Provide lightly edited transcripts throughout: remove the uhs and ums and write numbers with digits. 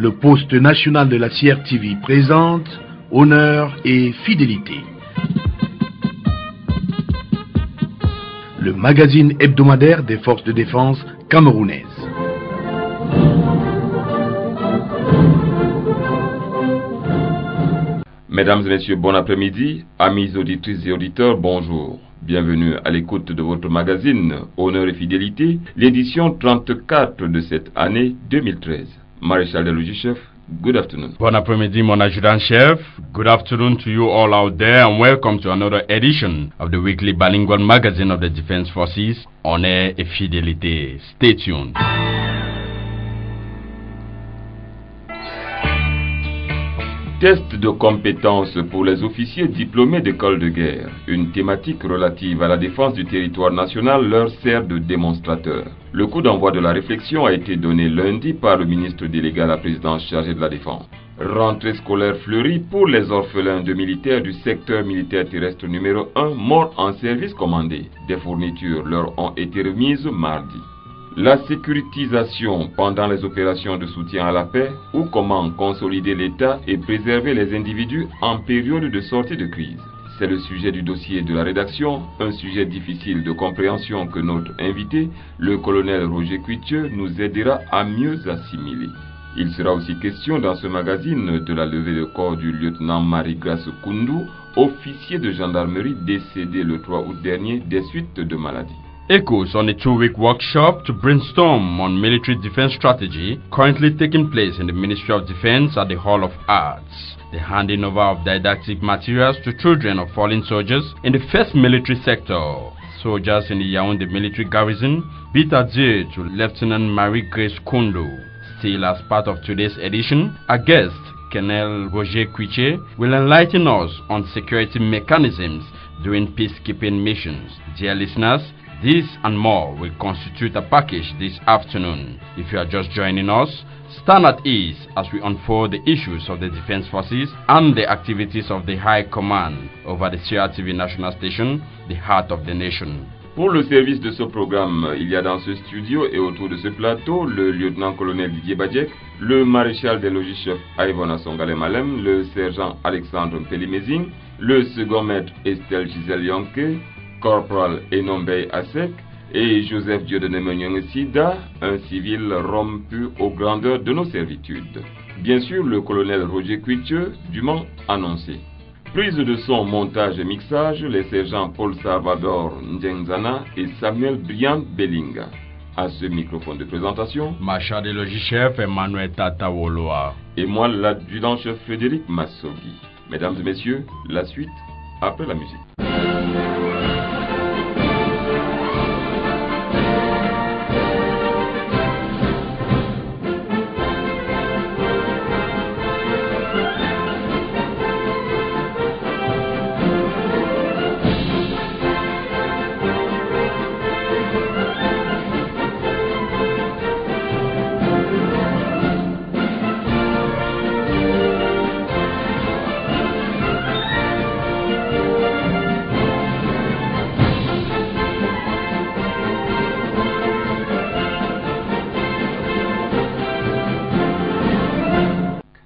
le poste national de la CRTV présente Honneur et fidélité. Le magazine hebdomadaire des forces de défense camerounaises. Mesdames et messieurs, bon après-midi. Amis auditrices et auditeurs, bonjour. Bienvenue à l'écoute de votre magazine Honneur et fidélité, l'édition 34 de cette année 2013. Maréchal des logis-chefs, good afternoon. Bon après-midi, mon adjudant-chef. Good afternoon to you all out there and welcome to another edition of the weekly bilingual magazine of the Defense Forces, Honneur et fidélité. Stay tuned. Test de compétences pour les officiers diplômés d'école de guerre. Une thématique relative à la défense du territoire national leur sert de démonstrateur. Le coup d'envoi de la réflexion a été donné lundi par le ministre délégué à la présidence chargé de la défense. Rentrée scolaire fleurie pour les orphelins de militaires du secteur militaire terrestre numéro 1 morts en service commandé. Des fournitures leur ont été remises mardi. La sécurisation pendant les opérations de soutien à la paix ou comment consolider l'État et préserver les individus en période de sortie de crise. C'est le sujet du dossier de la rédaction, un sujet difficile de compréhension que notre invité, le colonel Roger Kuithieu, nous aidera à mieux assimiler. Il sera aussi question dans ce magazine de la levée de corps du lieutenant Marie-Grace Koundou, officier de gendarmerie décédé le 3 août dernier des suites de maladie. Echoes on a two-week workshop to brainstorm on military defense strategy currently taking place in the Ministry of Defense at the Hall of Arts. The handing over of didactic materials to children of fallen soldiers in the first military sector. Soldiers in the Yaoundé military garrison bid adieu to Lieutenant Marie-Grace Koundou. Still as part of today's edition, our guest, Colonel Roger Kuithieu, will enlighten us on security mechanisms during peacekeeping missions. Dear listeners, this and more will constitute a package this afternoon. If you are just joining us, stand at ease as we unfold the issues of the Defense Forces and the activities of the High Command over the CRTV National Station, the heart of the nation. Pour le service de ce programme, il y a dans ce studio et autour de ce plateau le lieutenant-colonel Didier Badjek, le maréchal des logis-chefs Aïvona Songale Malem, le sergent Alexandre Mpélimezing, le second maître Estelle Gisèle Yonke, Corporal Enombey Asek et Joseph Dieudonné Meuniong Sida, un civil rompu aux grandeurs de nos servitudes. Bien sûr, le colonel Roger Kuithieu, dûment annoncé. Prise de son, montage et mixage, les sergents Paul Salvador Ndienzana et Samuel Brian Bellinga. À ce microphone de présentation, Maréchal des logis-chefs Emmanuel Tatawoloa. Et moi, l'adjudant-chef Frédéric Massogi. Mesdames et messieurs, la suite après la musique.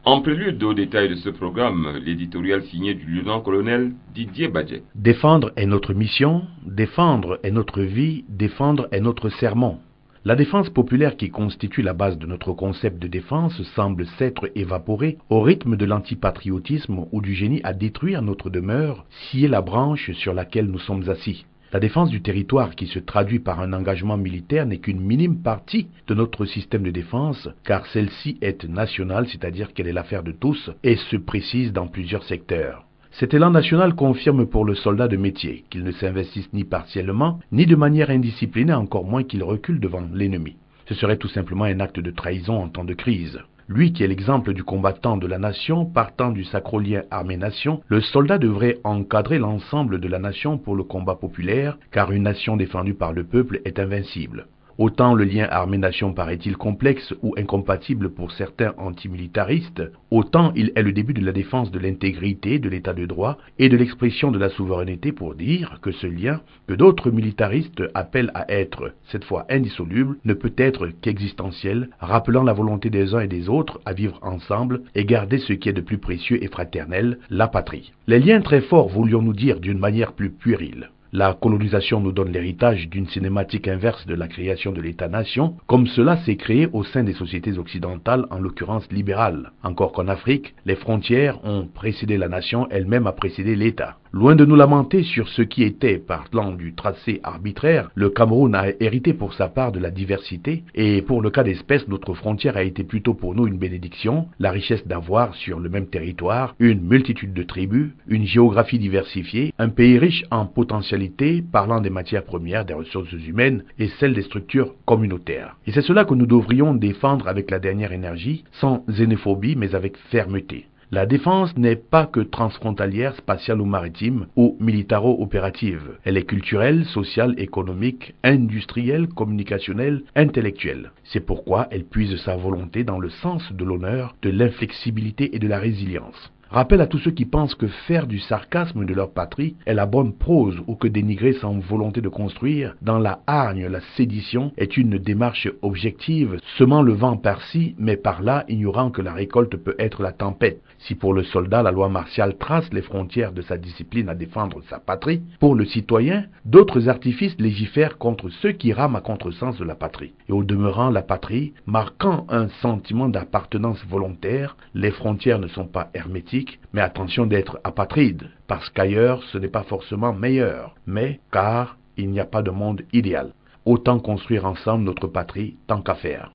En prélude au détail de ce programme, l'éditorial signé du lieutenant-colonel Didier Badjek. Défendre est notre mission, défendre est notre vie, défendre est notre serment. La défense populaire qui constitue la base de notre concept de défense semble s'être évaporée au rythme de l'antipatriotisme ou du génie à détruire notre demeure, scier la branche sur laquelle nous sommes assis. La défense du territoire qui se traduit par un engagement militaire n'est qu'une minime partie de notre système de défense, car celle-ci est nationale, c'est-à-dire qu'elle est l'affaire de tous, et se précise dans plusieurs secteurs. Cet élan national confirme pour le soldat de métier qu'il ne s'investisse ni partiellement, ni de manière indisciplinée, encore moins qu'il recule devant l'ennemi. Ce serait tout simplement un acte de trahison en temps de crise. Lui qui est l'exemple du combattant de la nation, partant du sacrolien armée-nation, le soldat devrait encadrer l'ensemble de la nation pour le combat populaire, car une nation défendue par le peuple est invincible. Autant le lien armée-nation paraît-il complexe ou incompatible pour certains antimilitaristes, autant il est le début de la défense de l'intégrité de l'état de droit et de l'expression de la souveraineté pour dire que ce lien, que d'autres militaristes appellent à être, cette fois indissoluble, ne peut être qu'existentiel, rappelant la volonté des uns et des autres à vivre ensemble et garder ce qui est de plus précieux et fraternel, la patrie. Les liens très forts, voulions-nous dire d'une manière plus puérile. La colonisation nous donne l'héritage d'une cinématique inverse de la création de l'État-nation, comme cela s'est créé au sein des sociétés occidentales, en l'occurrence libérales. Encore qu'en Afrique, les frontières ont précédé la nation, elle-même a précédé l'État. Loin de nous lamenter sur ce qui était, parlant du tracé arbitraire, le Cameroun a hérité pour sa part de la diversité, et pour le cas d'espèce, notre frontière a été plutôt pour nous une bénédiction, la richesse d'avoir sur le même territoire une multitude de tribus, une géographie diversifiée, un pays riche en potentialités, parlant des matières premières, des ressources humaines et celles des structures communautaires. Et c'est cela que nous devrions défendre avec la dernière énergie, sans xénophobie mais avec fermeté. La défense n'est pas que transfrontalière, spatiale ou maritime, ou militaro-opérative. Elle est culturelle, sociale, économique, industrielle, communicationnelle, intellectuelle. C'est pourquoi elle puise sa volonté dans le sens de l'honneur, de l'inflexibilité et de la résilience. Rappel à tous ceux qui pensent que faire du sarcasme de leur patrie est la bonne prose ou que dénigrer sans volonté de construire dans la hargne, la sédition est une démarche objective, semant le vent par-ci mais par-là, ignorant que la récolte peut être la tempête. Si pour le soldat la loi martiale trace les frontières de sa discipline à défendre sa patrie, pour le citoyen, d'autres artifices légifèrent contre ceux qui rament à contresens de la patrie. Et au demeurant, la patrie, marquant un sentiment d'appartenance volontaire, les frontières ne sont pas hermétiques, mais attention d'être apatride, parce qu'ailleurs ce n'est pas forcément meilleur, mais car il n'y a pas de monde idéal. Autant construire ensemble notre patrie tant qu'à faire.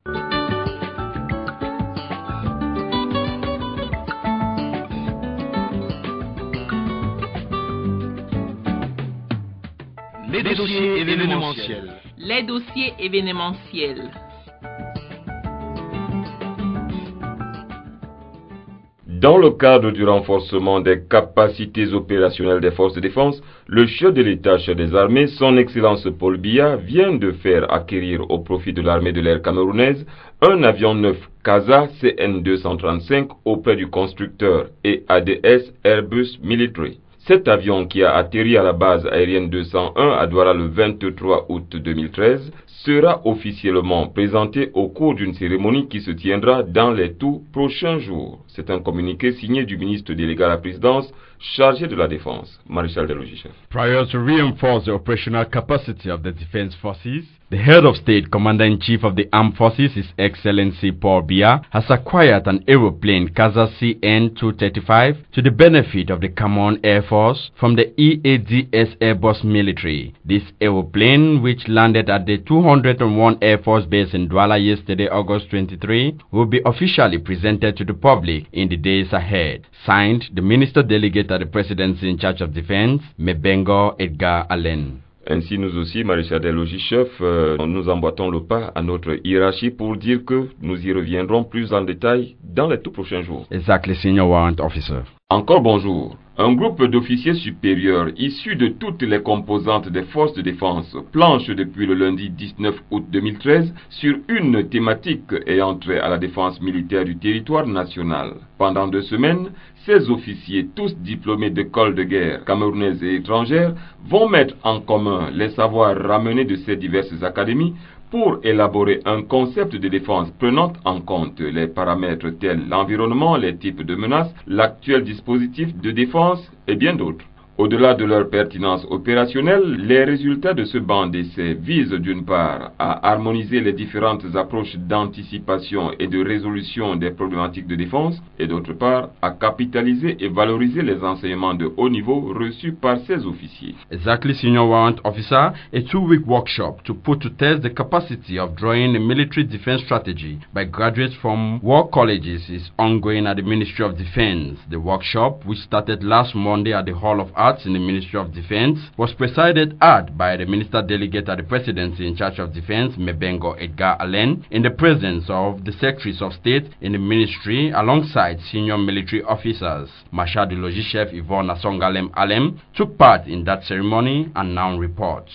Les dossiers événementiels. Les dossiers événementiels. Dans le cadre du renforcement des capacités opérationnelles des forces de défense, le chef de l'État, chef des armées, son Excellence Paul Biya, vient de faire acquérir au profit de l'armée de l'air camerounaise un avion neuf CASA CN235 auprès du constructeur et ADS Airbus Military. Cet avion, qui a atterri à la base aérienne 201 à Douala le 23 août 2013, sera officiellement présenté au cours d'une cérémonie qui se tiendra dans les tout prochains jours. C'est un communiqué signé du ministre délégué à la présidence chargé de la défense, Maréchal des Logis-Chefs. Prior to reinforce the operational capacity of the defense forces, the head of state, Commander-in-Chief of the Armed Forces, His Excellency Paul Biya, has acquired an aeroplane CASA CN235 to the benefit of the Cameroon Air Force from the EADS Airbus Military. This aeroplane, which landed at the 201 Air Force Base in Douala yesterday, August 23, will be officially presented to the public in the days ahead. Signed, the Minister Delegate at the Presidency in charge of Defense, Mebengo Edgar Allen. Ainsi, nous aussi, Maréchal des Logis-Chefs, nous emboîtons le pas à notre hiérarchie pour dire que nous y reviendrons plus en détail dans les tout prochains jours. Exactly, Senior Warrant Officer. Encore bonjour. Un groupe d'officiers supérieurs issus de toutes les composantes des forces de défense planche depuis le lundi 19 août 2013 sur une thématique ayant trait à la défense militaire du territoire national. Pendant 2 semaines, ces officiers, tous diplômés d'écoles de guerre camerounaises et étrangères, vont mettre en commun les savoirs ramenés de ces diverses académies pour élaborer un concept de défense prenant en compte les paramètres tels l'environnement, les types de menaces, l'actuel dispositif de défense et bien d'autres. Au-delà de leur pertinence opérationnelle, les résultats de ce banc d'essai visent d'une part à harmoniser les différentes approches d'anticipation et de résolution des problématiques de défense et d'autre part à capitaliser et valoriser les enseignements de haut niveau reçus par ces officiers. Exactly, Senior Warrant Officer. A 2-week workshop to put to test the capacity of drawing a military defense strategy by graduates from war colleges is ongoing at the Ministry of Defense. The workshop, which started last Monday at the Hall of Arts in the Ministry of Defense, was presided at by the Minister Delegate at the Presidency in charge of Defense, Mebengo Edgar Allen, in the presence of the Secretaries of State in the Ministry alongside senior military officers. Marshal de Logis Chef Yvonne Asongalem Alem took part in that ceremony and now reports.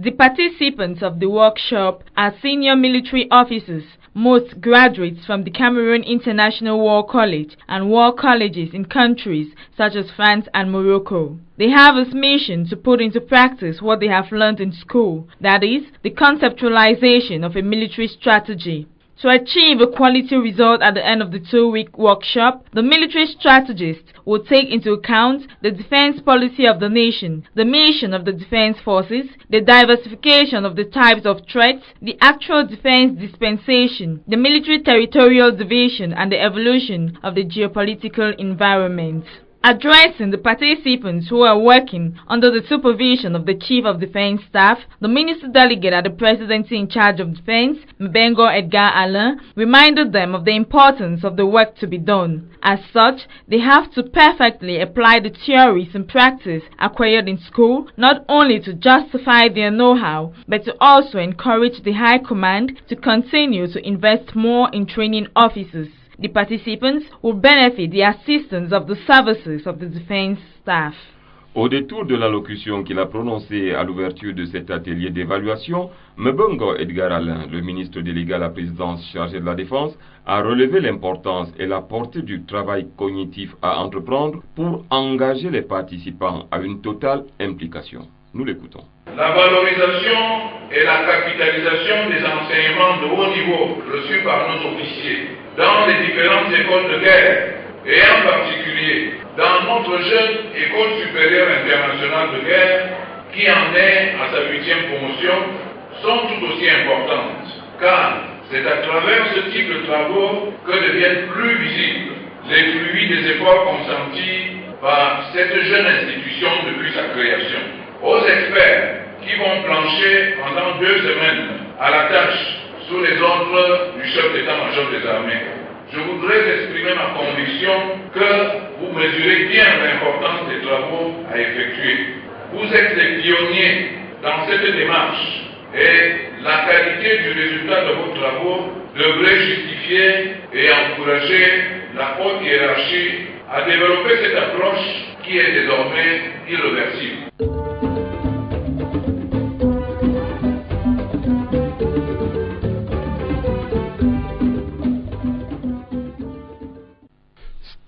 The participants of the workshop are senior military officers, most graduates from the Cameroon International War College and war colleges in countries such as France and Morocco. They have as mission to put into practice what they have learned in school, that is, the conceptualization of a military strategy. To achieve a quality result at the end of the 2-week workshop, the military strategist will take into account the defense policy of the nation, the mission of the defense forces, the diversification of the types of threats, the actual defense dispensation, the military territorial division, and the evolution of the geopolitical environment. Addressing the participants who are working under the supervision of the Chief of Defense Staff, the Minister Delegate at the Presidency in charge of Defense, Mbengo Edgar Alain, reminded them of the importance of the work to be done. As such, they have to perfectly apply the theories and practice acquired in school, not only to justify their know-how, but to also encourage the High Command to continue to invest more in training officers. The participants will benefit the assistance of the services of the defense staff. Au détour de l'allocution qu'il a prononcée à l'ouverture de cet atelier d'évaluation, Mbengo Edgar Alain, le ministre délégué à la présidence chargé de la défense, a relevé l'importance et la portée du travail cognitif à entreprendre pour engager les participants à une totale implication. Nous l'écoutons. La valorisation et la capitalisation des enseignements de haut niveau reçus par nos officiers dans les différentes écoles de guerre et en particulier dans notre jeune École supérieure internationale de guerre qui en est à sa 8e promotion sont tout aussi importantes car c'est à travers ce type de travaux que deviennent plus visibles les fruits des efforts consentis par cette jeune institution depuis sa création. Aux experts qui vont plancher pendant 2 semaines à la tâche sous les ordres du chef d'état-major des armées. Je voudrais exprimer ma conviction que vous mesurez bien l'importance des travaux à effectuer. Vous êtes les pionniers dans cette démarche et la qualité du résultat de vos travaux devrait justifier et encourager la haute hiérarchie à développer cette approche qui est désormais irréversible.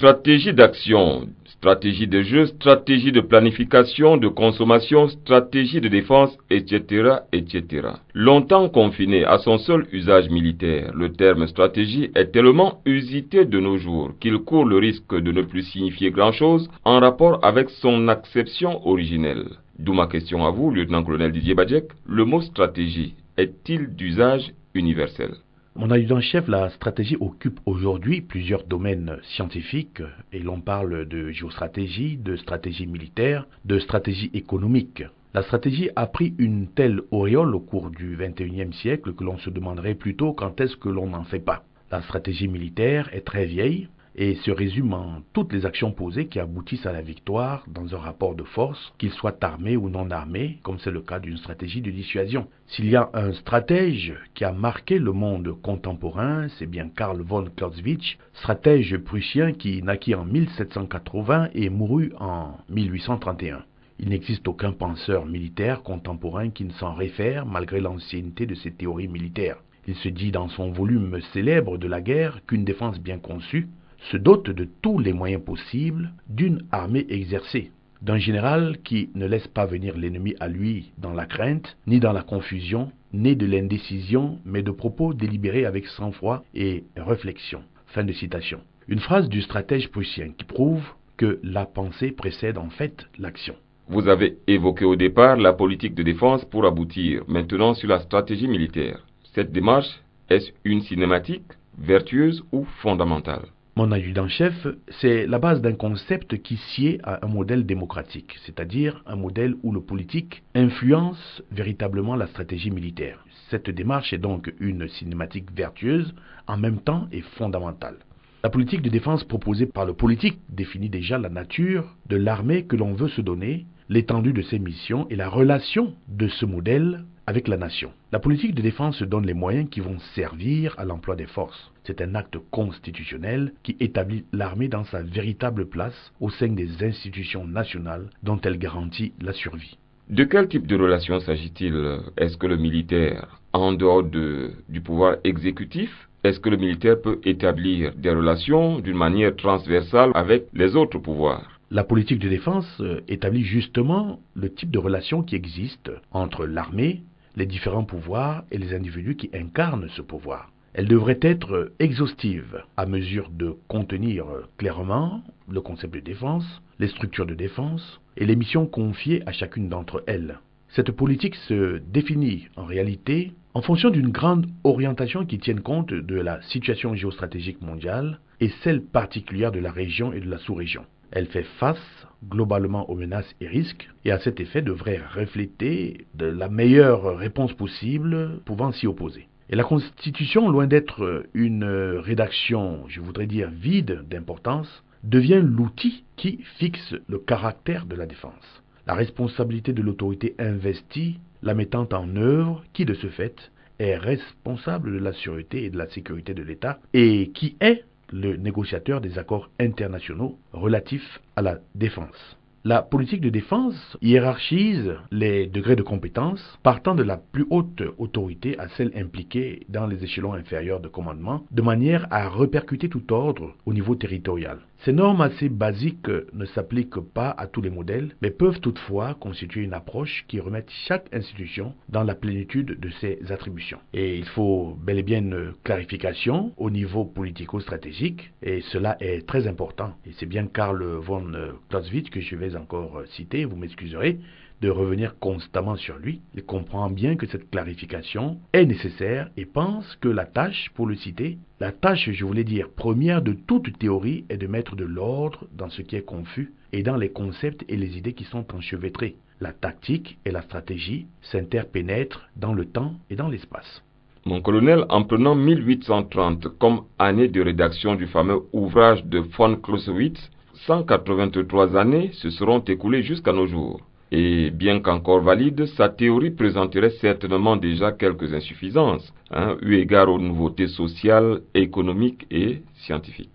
Stratégie d'action, stratégie de jeu, stratégie de planification, de consommation, stratégie de défense, etc., etc. Longtemps confiné à son seul usage militaire, le terme stratégie est tellement usité de nos jours qu'il court le risque de ne plus signifier grand-chose en rapport avec son acception originelle. D'où ma question à vous, lieutenant-colonel Didier Badjek, le mot stratégie est-il d'usage universel? Mon adjudant-chef, la stratégie occupe aujourd'hui plusieurs domaines scientifiques et l'on parle de géostratégie, de stratégie militaire, de stratégie économique. La stratégie a pris une telle auréole au cours du XXIe siècle que l'on se demanderait plutôt quand est-ce que l'on n'en fait pas. La stratégie militaire est très vieille et se résume en toutes les actions posées qui aboutissent à la victoire dans un rapport de force, qu'il soit armé ou non armé, comme c'est le cas d'une stratégie de dissuasion. S'il y a un stratège qui a marqué le monde contemporain, c'est bien Karl von Clausewitz, stratège prussien qui naquit en 1780 et mourut en 1831. Il n'existe aucun penseur militaire contemporain qui ne s'en réfère malgré l'ancienneté de ses théories militaires. Il se dit dans son volume célèbre de la guerre qu'une défense bien conçue se dote de tous les moyens possibles d'une armée exercée, d'un général qui ne laisse pas venir l'ennemi à lui dans la crainte, ni dans la confusion, ni de l'indécision, mais de propos délibérés avec sang-froid et réflexion. Fin de citation. Une phrase du stratège prussien qui prouve que la pensée précède en fait l'action. Vous avez évoqué au départ la politique de défense pour aboutir maintenant sur la stratégie militaire. Cette démarche, est-ce une cinématique, vertueuse ou fondamentale? Mon adjudant-chef, c'est la base d'un concept qui sied à un modèle démocratique, c'est-à-dire un modèle où le politique influence véritablement la stratégie militaire. Cette démarche est donc une cinématique vertueuse, en même temps et fondamentale. La politique de défense proposée par le politique définit déjà la nature de l'armée que l'on veut se donner, l'étendue de ses missions et la relation de ce modèle avec la nation. La politique de défense donne les moyens qui vont servir à l'emploi des forces. C'est un acte constitutionnel qui établit l'armée dans sa véritable place au sein des institutions nationales dont elle garantit la survie. De quel type de relation s'agit-il? Est-ce que le militaire, en dehors du pouvoir exécutif, est-ce que le militaire peut établir des relations d'une manière transversale avec les autres pouvoirs? La politique de défense établit justement le type de relation qui existe entre l'armée, les différents pouvoirs et les individus qui incarnent ce pouvoir. Elle devrait être exhaustive à mesure de contenir clairement le concept de défense, les structures de défense et les missions confiées à chacune d'entre elles. Cette politique se définit en réalité en fonction d'une grande orientation qui tienne compte de la situation géostratégique mondiale et celle particulière de la région et de la sous-région. Elle fait face globalement aux menaces et risques et à cet effet devrait refléter de la meilleure réponse possible pouvant s'y opposer. Et la Constitution, loin d'être une rédaction, je voudrais dire, vide d'importance, devient l'outil qui fixe le caractère de la défense. La responsabilité de l'autorité investie, la mettant en œuvre, qui de ce fait est responsable de la sûreté et de la sécurité de l'État et qui est le négociateur des accords internationaux relatifs à la défense. La politique de défense hiérarchise les degrés de compétence partant de la plus haute autorité à celle impliquée dans les échelons inférieurs de commandement, de manière à répercuter tout ordre au niveau territorial. Ces normes assez basiques ne s'appliquent pas à tous les modèles, mais peuvent toutefois constituer une approche qui remette chaque institution dans la plénitude de ses attributions. Et il faut bel et bien une clarification au niveau politico-stratégique, et cela est très important. Et c'est bien Karl von Clausewitz que je vais encore citer, vous m'excuserez de revenir constamment sur lui. Il comprend bien que cette clarification est nécessaire et pense que la tâche, pour le citer, la tâche, je voulais dire, première de toute théorie est de mettre de l'ordre dans ce qui est confus et dans les concepts et les idées qui sont enchevêtrés. La tactique et la stratégie s'interpénètrent dans le temps et dans l'espace. Mon colonel, en prenant 1830 comme année de rédaction du fameux ouvrage de von Clausewitz, 183 années se seront écoulées jusqu'à nos jours. Et bien qu'encore valide, sa théorie présenterait certainement déjà quelques insuffisances, eu égard aux nouveautés sociales, économiques et scientifiques.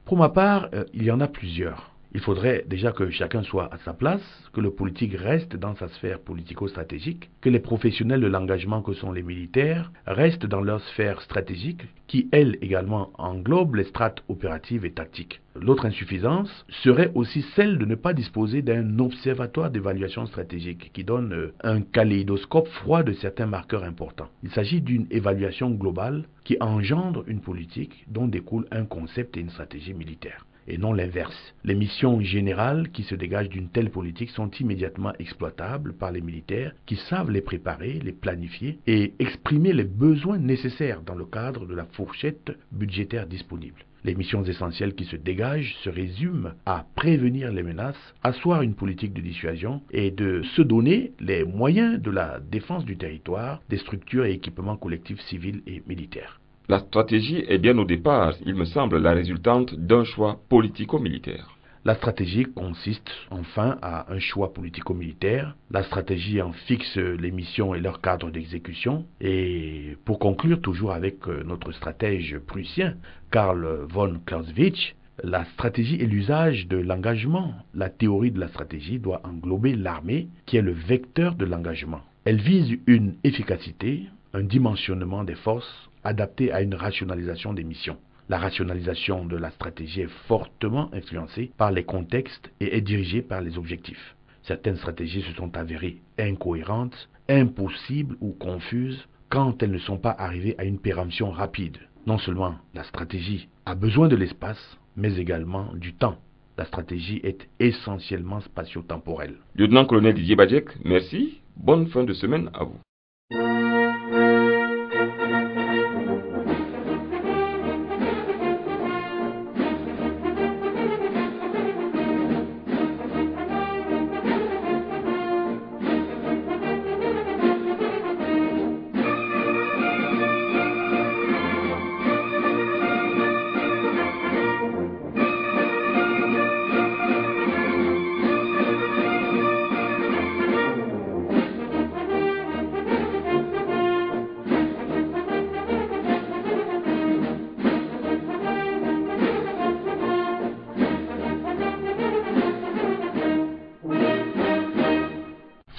Pour ma part, il y en a plusieurs. Il faudrait déjà que chacun soit à sa place, que le politique reste dans sa sphère politico-stratégique, que les professionnels de l'engagement que sont les militaires restent dans leur sphère stratégique, qui elle également englobe les strates opératives et tactiques. L'autre insuffisance serait aussi celle de ne pas disposer d'un observatoire d'évaluation stratégique qui donne un kaléidoscope froid de certains marqueurs importants. Il s'agit d'une évaluation globale qui engendre une politique dont découle un concept et une stratégie militaire. Et non l'inverse. Les missions générales qui se dégagent d'une telle politique sont immédiatement exploitables par les militaires qui savent les préparer, les planifier et exprimer les besoins nécessaires dans le cadre de la fourchette budgétaire disponible. Les missions essentielles qui se dégagent se résument à prévenir les menaces, asseoir une politique de dissuasion et de se donner les moyens de la défense du territoire, des structures et équipements collectifs civils et militaires. La stratégie est bien au départ, il me semble, la résultante d'un choix politico-militaire. La stratégie consiste enfin à un choix politico-militaire. La stratégie en fixe les missions et leur cadre d'exécution. Et pour conclure, toujours avec notre stratège prussien, Karl von Clausewitz, la stratégie est l'usage de l'engagement. La théorie de la stratégie doit englober l'armée, qui est le vecteur de l'engagement. Elle vise une efficacité, un dimensionnement des forces adapté à une rationalisation des missions. La rationalisation de la stratégie est fortement influencée par les contextes et est dirigée par les objectifs. Certaines stratégies se sont avérées incohérentes, impossibles ou confuses quand elles ne sont pas arrivées à une péremption rapide. Non seulement la stratégie a besoin de l'espace, mais également du temps. La stratégie est essentiellement spatio-temporelle. Lieutenant-colonel Didier Badjek, merci. Bonne fin de semaine à vous.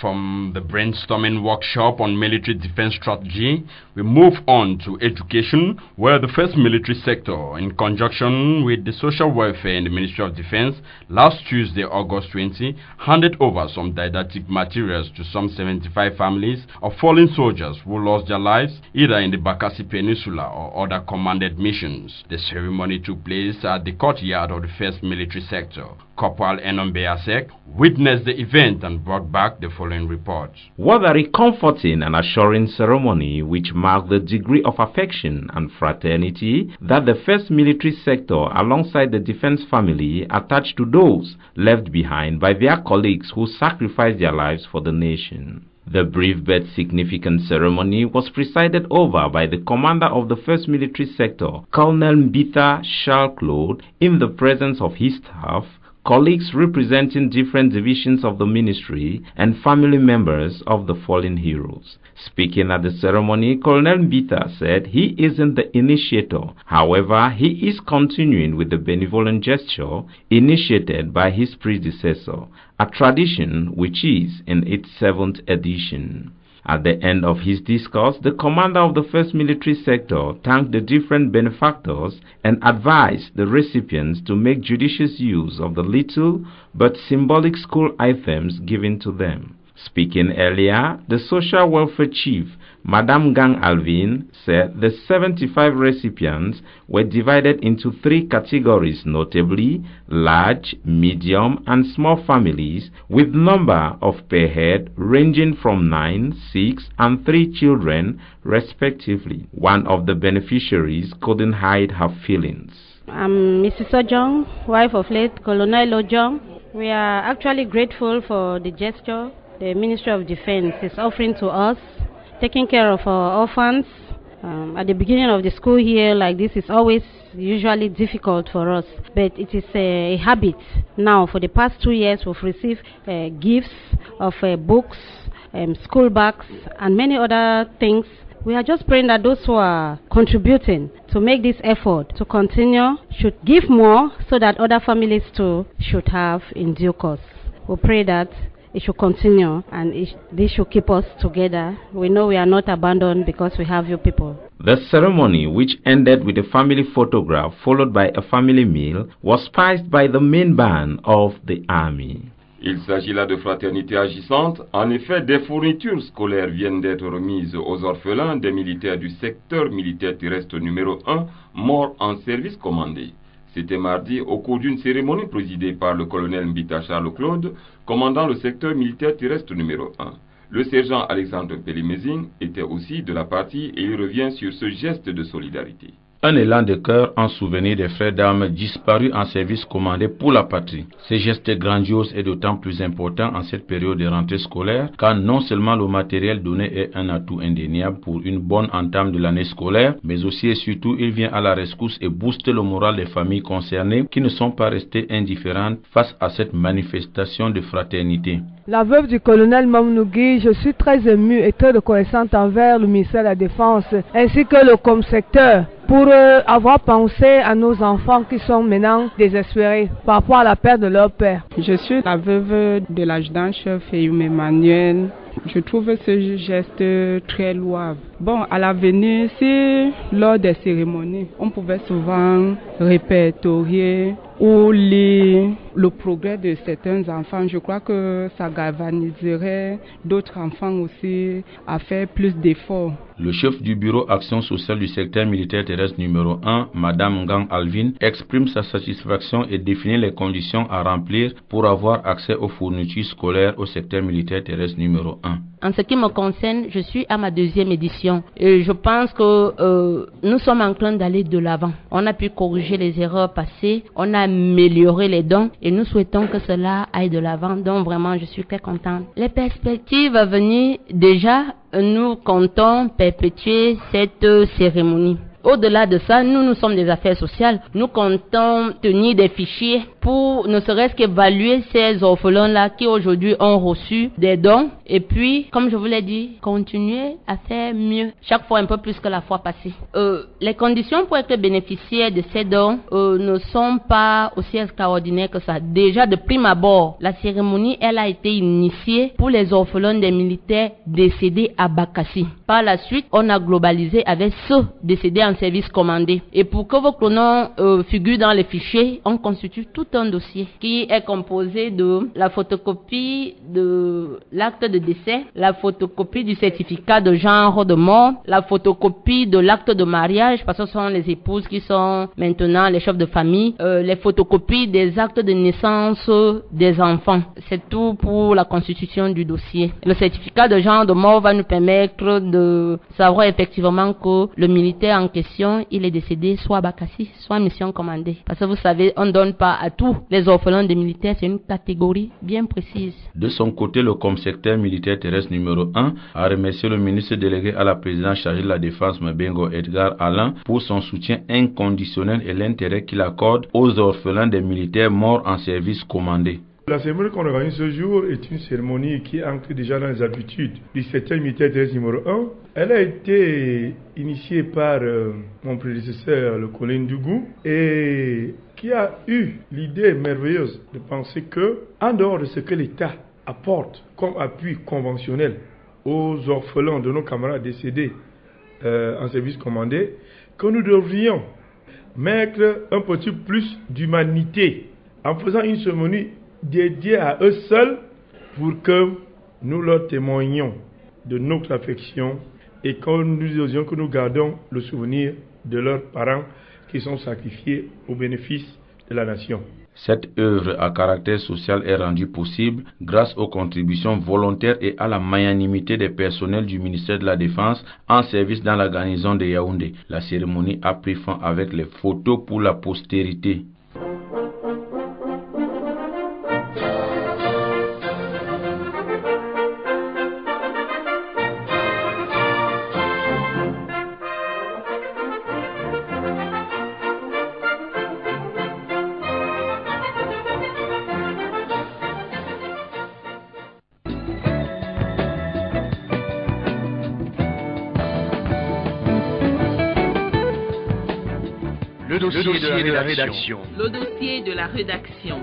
From the brainstorming workshop on military defense strategy, we move on to education, where the first military sector, in conjunction with the social welfare in the Ministry of Defense, last Tuesday, August 20, handed over some didactic materials to some 75 families of fallen soldiers who lost their lives either in the Bakassi Peninsula or other commanded missions. The ceremony took place at the courtyard of the first military sector. Corporal Enombe Asek witnessed the event and brought back the following report. What a comforting and assuring ceremony which marked the degree of affection and fraternity that the first military sector alongside the defense family attached to those left behind by their colleagues who sacrificed their lives for the nation. The brief but significant ceremony was presided over by the commander of the 1st Military Sector, Colonel Mbita Charles-Claude, in the presence of his staff, colleagues representing different divisions of the ministry, and family members of the fallen heroes. Speaking at the ceremony, Colonel Mbita said he isn't the initiator. However, he is continuing with the benevolent gesture initiated by his predecessor, a tradition which is in its 7th edition. At the end of his discourse, the commander of the 1st Military Sector thanked the different benefactors and advised the recipients to make judicious use of the little but symbolic school items given to them. Speaking earlier, the Social Welfare Chief, Madame Gang Alvin, said the 75 recipients were divided into 3 categories, notably large, medium, and small families, with number of per head ranging from 9, 6, and 3 children, respectively. One of the beneficiaries couldn't hide her feelings. I'm Mrs. Ojong, wife of late Colonel Ojong. We are actually grateful for the gesture the Ministry of Defense is offering to us, taking care of our orphans. At the beginning of the school year like this is always usually difficult for us, but it is a habit. Now for the past 2 years we've received gifts of books, school bags, and many other things. We are just praying that those who are contributing to make this effort to continue should give more so that other families too should have in due course. We pray that it should continue and this should keep us together. We know we are not abandoned because we have you people. The ceremony, which ended with a family photograph followed by a family meal, was spiced by the main band of the army. Il s'agit là de fraternité agissante. En effet, des fournitures scolaires viennent d'être remises aux orphelins des militaires du secteur militaire terrestre numéro 1, morts en service commandé. C'était mardi au cours d'une cérémonie présidée par le colonel Mbita Charles-Claude, commandant le secteur militaire terrestre numéro 1. Le sergent Alexandre Pelimezing était aussi de la partie et il revient sur ce geste de solidarité. Un élan de cœur en souvenir des frères d'armes disparus en service commandé pour la patrie. Ce geste grandiose est d'autant plus important en cette période de rentrée scolaire, car non seulement le matériel donné est un atout indéniable pour une bonne entame de l'année scolaire, mais aussi et surtout il vient à la rescousse et booste le moral des familles concernées qui ne sont pas restées indifférentes face à cette manifestation de fraternité. La veuve du colonel Mamnougui, je suis très émue et très reconnaissante envers le ministère de la Défense ainsi que le Comsecteur pour avoir pensé à nos enfants qui sont maintenant désespérés par rapport à la perte de leur père. Je suis la veuve de l'adjudant-chef Feyum Emmanuel. Je trouve ce geste très louable. Bon, à l'avenir, si lors des cérémonies, on pouvait souvent répertorier ou lire le progrès de certains enfants, je crois que ça galvaniserait d'autres enfants aussi à faire plus d'efforts. Le chef du bureau Action sociale du secteur militaire terrestre numéro 1, Madame Gang Alvin, exprime sa satisfaction et définit les conditions à remplir pour avoir accès aux fournitures scolaires au secteur militaire terrestre numéro 1. En ce qui me concerne, je suis à ma 2e édition et je pense que nous sommes en train d'aller de l'avant. On a pu corriger les erreurs passées, on a amélioré les dons et nous souhaitons que cela aille de l'avant. Donc vraiment, je suis très contente. Les perspectives à venir, déjà, nous comptons perpétuer cette cérémonie. Au-delà de ça, nous sommes des affaires sociales. Nous comptons tenir des fichiers pour ne serait-ce qu'évaluer ces orphelins-là qui aujourd'hui ont reçu des dons. Et puis, comme je vous l'ai dit, continuer à faire mieux, chaque fois un peu plus que la fois passée. Les conditions pour être bénéficiaire de ces dons ne sont pas aussi extraordinaires que ça. Déjà, de prime abord, la cérémonie, elle a été initiée pour les orphelins des militaires décédés à Bakassi. Par la suite, on a globalisé avec ceux décédés en service commandé. Et pour que vos noms figurent dans les fichiers, on constitue tout un dossier qui est composé de la photocopie de l'acte de décès, la photocopie du certificat de genre de mort, la photocopie de l'acte de mariage, parce que ce sont les épouses qui sont maintenant les chefs de famille, les photocopies des actes de naissance des enfants. C'est tout pour la constitution du dossier. Le certificat de genre de mort va nous permettre de savoir effectivement que le militaire en question, il est décédé soit à Bakassi, soit en mission commandée. Parce que vous savez, on ne donne pas à tous les orphelins des militaires, c'est une catégorie bien précise. De son côté, le comsecrétaire militaire terrestre numéro 1 a remercié le ministre délégué à la présidence chargé de la défense Mabengo Edgar Alain pour son soutien inconditionnel et l'intérêt qu'il accorde aux orphelins des militaires morts en service commandé. La cérémonie qu'on organise ce jour est une cérémonie qui entre déjà dans les habitudes du secteur militaire terrestre numéro 1. Elle a été initiée par mon prédécesseur, le colonel Ndougou, et qui a eu l'idée merveilleuse de penser que, en dehors de ce que l'État apporte comme appui conventionnel aux orphelins de nos camarades décédés en service commandé, que nous devrions mettre un petit plus d'humanité en faisant une cérémonie dédiée à eux seuls pour que nous leur témoignions de notre affection et que nous gardons le souvenir de leurs parents qui sont sacrifiés au bénéfice de la nation. Cette œuvre à caractère social est rendue possible grâce aux contributions volontaires et à la magnanimité des personnels du ministère de la Défense en service dans la garnison de Yaoundé. La cérémonie a pris fin avec les photos pour la postérité. Le dossier de la rédaction. Le dossier de la rédaction.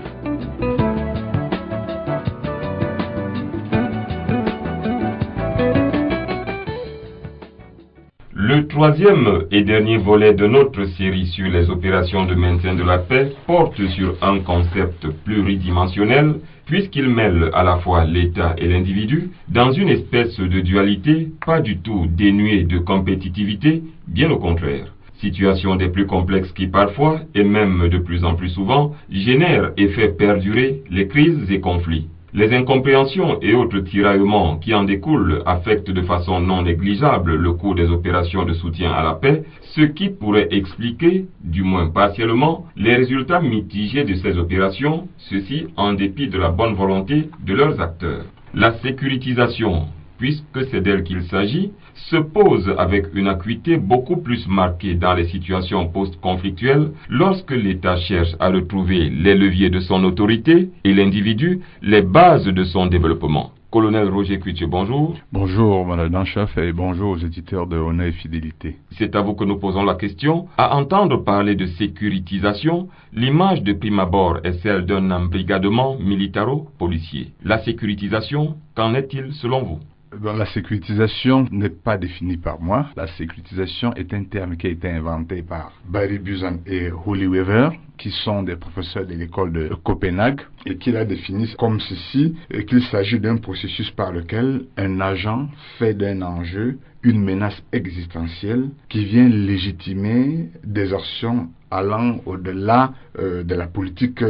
Le troisième et dernier volet de notre série sur les opérations de maintien de la paix porte sur un concept pluridimensionnel puisqu'il mêle à la fois l'État et l'individu dans une espèce de dualité pas du tout dénuée de compétitivité, bien au contraire. Situation des plus complexes qui parfois, et même de plus en plus souvent, génèrent et fait perdurer les crises et conflits. Les incompréhensions et autres tiraillements qui en découlent affectent de façon non négligeable le cours des opérations de soutien à la paix, ce qui pourrait expliquer, du moins partiellement, les résultats mitigés de ces opérations, ceci en dépit de la bonne volonté de leurs acteurs. La sécurisation, puisque c'est d'elle qu'il s'agit, se pose avec une acuité beaucoup plus marquée dans les situations post-conflictuelles lorsque l'État cherche à retrouver les leviers de son autorité et l'individu les bases de son développement. Colonel Roger Kuitche, bonjour. Bonjour, madame chef, et bonjour aux éditeurs de Honneur et Fidélité. C'est à vous que nous posons la question. À entendre parler de sécurisation, l'image de prime abord est celle d'un embrigadement militaro-policier. La sécurisation, qu'en est-il selon vous? La sécurisation n'est pas définie par moi. La sécurisation est un terme qui a été inventé par Barry Buzan et Holly Weaver, qui sont des professeurs de l'école de Copenhague, et qui l'a défini comme ceci, qu'il s'agit d'un processus par lequel un agent fait d'un enjeu une menace existentielle qui vient légitimer des actions allant au-delà de la politique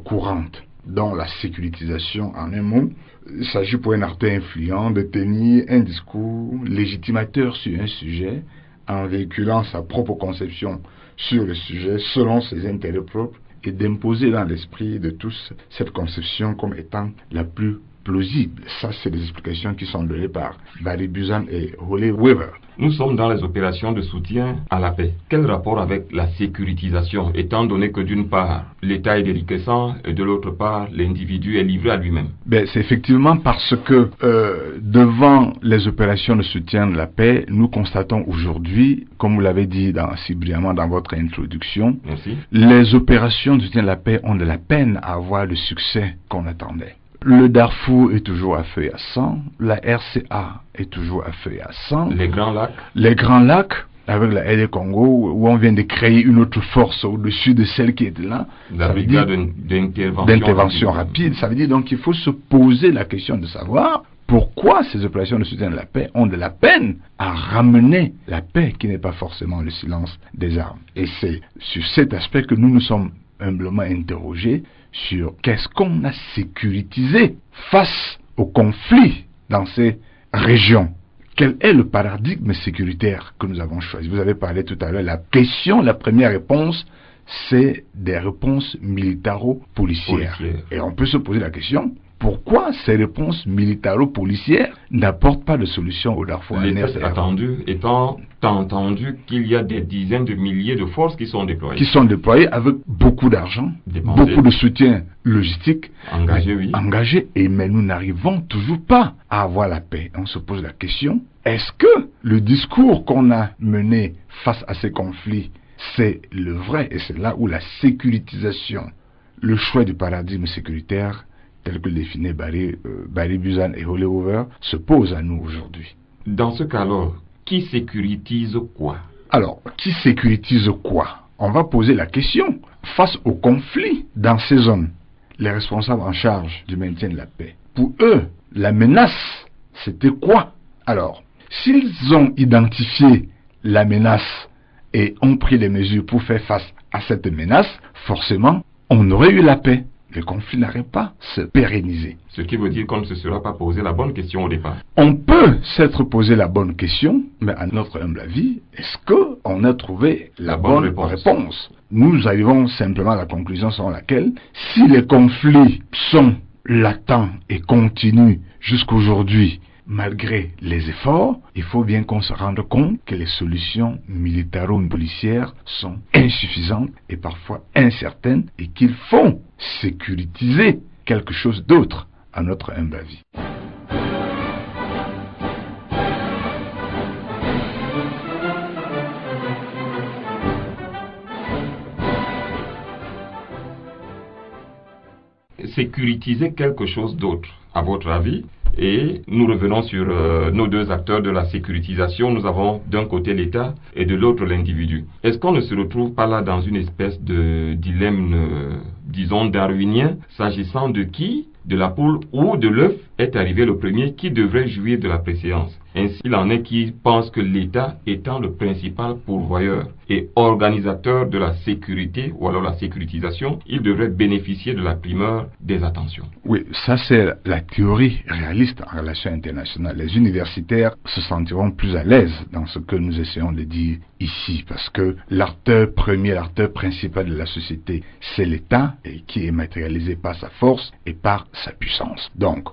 courante. Dans la sécurisation, en un mot, il s'agit pour un acteur influent de tenir un discours légitimateur sur un sujet en véhiculant sa propre conception sur le sujet selon ses intérêts propres et d'imposer dans l'esprit de tous cette conception comme étant la plus plausible. Ça, c'est des explications qui sont données par Barry Buzan et Holly Weaver. Nous sommes dans les opérations de soutien à la paix. Quel rapport avec la sécurisation, étant donné que d'une part, l'État est déliquescent et de l'autre part, l'individu est livré à lui-même? C'est effectivement parce que devant les opérations de soutien de la paix, nous constatons aujourd'hui, comme vous l'avez dit si brillamment dans votre introduction, Merci. Les opérations de soutien de la paix ont de la peine à avoir le succès qu'on attendait. Le Darfour est toujours à feu et à sang, la RCA est toujours à feu et à sang. Les Grands Lacs. Les Grands Lacs, avec la RD Congo, où on vient de créer une autre force au-dessus de celle qui était là. La brigade d'intervention rapide. Ça veut dire donc qu'il faut se poser la question de savoir pourquoi ces opérations de soutien de la paix ont de la peine à ramener la paix, qui n'est pas forcément le silence des armes. Et c'est sur cet aspect que nous nous sommes humblement interrogés sur qu'est-ce qu'on a sécurisé face au conflit dans ces régions. Quel est le paradigme sécuritaire que nous avons choisi? Vous avez parlé tout à l'heure, la première réponse, c'est des réponses militaro-policières. Et on peut se poser la question, pourquoi ces réponses militaro-policières n'apportent pas de solution au Darfour? L'État attendu étant entendu qu'il y a des dizaines de milliers de forces qui sont déployées. Qui sont déployées avec beaucoup d'argent, beaucoup de soutien logistique engagé, mais nous n'arrivons toujours pas à avoir la paix. On se pose la question, est-ce que le discours qu'on a mené face à ces conflits, c'est le vrai? Et c'est là où la sécurisation, le choix du paradigme sécuritaire, tel que le définit Barry Buzan et Holly Weaver, se pose à nous aujourd'hui. Dans ce cas-là, qui sécurise quoi? Alors, qui sécurise quoi? On va poser la question. Face au conflit dans ces zones, les responsables en charge du maintien de la paix, pour eux, la menace, c'était quoi? Alors, s'ils ont identifié la menace et ont pris les mesures pour faire face à cette menace, forcément, on aurait eu la paix. Le conflit n'aurait pas se pérenniser. Ce qui veut dire qu'on ne se sera pas posé la bonne question au départ. On peut s'être posé la bonne question, mais à notre humble avis, est-ce qu'on a trouvé la bonne réponse? Nous arrivons simplement à la conclusion selon laquelle, si les conflits sont latents et continuent jusqu'aujourd'hui, malgré les efforts, il faut bien qu'on se rende compte que les solutions militaro-policières sont insuffisantes et parfois incertaines et qu'il faut sécuriser quelque chose d'autre à notre humble avis. Sécuriser quelque chose d'autre, à votre avis? Et nous revenons sur nos deux acteurs de la sécurisation. Nous avons d'un côté l'État et de l'autre l'individu. Est-ce qu'on ne se retrouve pas là dans une espèce de dilemme, disons, darwinien, s'agissant de qui, de la poule ou de l'œuf, est arrivé le premier, qui devrait jouir de la préséance? Ainsi, il en est qui pensent que l'État étant le principal pourvoyeur et organisateur de la sécurité, ou alors la sécurisation, il devrait bénéficier de la primeur des attentions. Oui, ça c'est la théorie réaliste en relations internationales. Les universitaires se sentiront plus à l'aise dans ce que nous essayons de dire ici, parce que l'acteur premier, l'acteur principal de la société, c'est l'État, et qui est matérialisé par sa force et par sa puissance. Donc,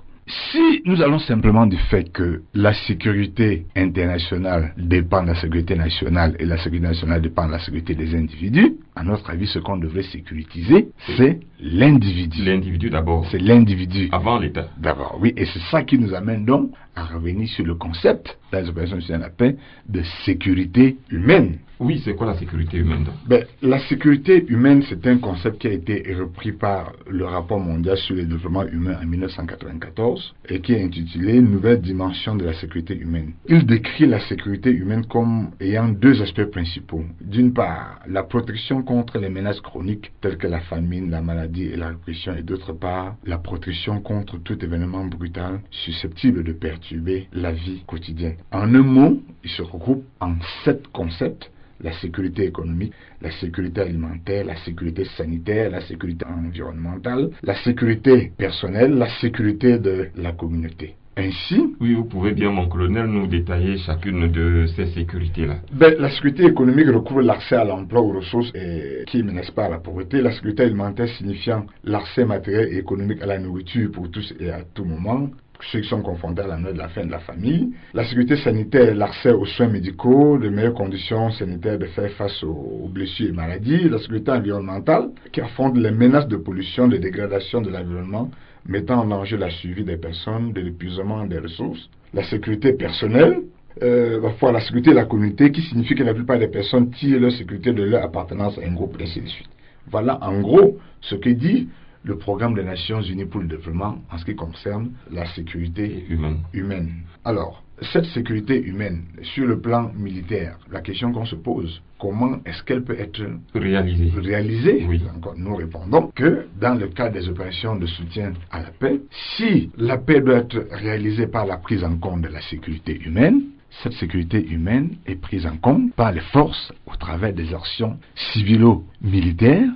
si nous allons simplement du fait que la sécurité internationale dépend de la sécurité nationale et la sécurité nationale dépend de la sécurité des individus, à notre avis, ce qu'on devrait sécuriser, c'est l'individu. L'individu d'abord. C'est l'individu. Avant l'État. D'abord, oui. Et c'est ça qui nous amène donc à revenir sur le concept, dans les opérations de soutien à la paix, de sécurité humaine. Oui, c'est quoi la sécurité humaine donc? La sécurité humaine, c'est un concept qui a été repris par le rapport mondial sur le développement humain en 1994 et qui est intitulé « Nouvelle dimension de la sécurité humaine ». Il décrit la sécurité humaine comme ayant deux aspects principaux. D'une part, la protection contre les menaces chroniques telles que la famine, la maladie et la répression, et d'autre part, la protection contre tout événement brutal susceptible de perturber la vie quotidienne. En un mot, il se regroupe en 7 concepts: la sécurité économique, la sécurité alimentaire, la sécurité sanitaire, la sécurité environnementale, la sécurité personnelle, la sécurité de la communauté. Ainsi, oui, vous pouvez bien, mon colonel, nous détailler chacune de ces sécurités-là. La sécurité économique recouvre l'accès à l'emploi, aux ressources et qui ne menacent pas à la pauvreté. La sécurité alimentaire signifiant l'accès matériel et économique à la nourriture pour tous et à tout moment, ceux qui sont confrontés à la note de la fin de la famille. La sécurité sanitaire, l'accès aux soins médicaux, de meilleures conditions sanitaires de faire face aux blessures et maladies. La sécurité environnementale, qui affronte les menaces de pollution, de dégradation de l'environnement, mettant en danger la survie des personnes, de l'épuisement des ressources. La sécurité personnelle, parfois la sécurité de la communauté, qui signifie que la plupart des personnes tirent leur sécurité de leur appartenance à un groupe, et ainsi de suite. Voilà en gros ce que dit le programme des Nations Unies pour le développement en ce qui concerne la sécurité humaine. Alors, cette sécurité humaine, sur le plan militaire, la question qu'on se pose, comment est-ce qu'elle peut être réalisée? Oui. Encore, nous répondons que dans le cadre des opérations de soutien à la paix, si la paix doit être réalisée par la prise en compte de la sécurité humaine, cette sécurité humaine est prise en compte par les forces au travers des actions civilo-militaires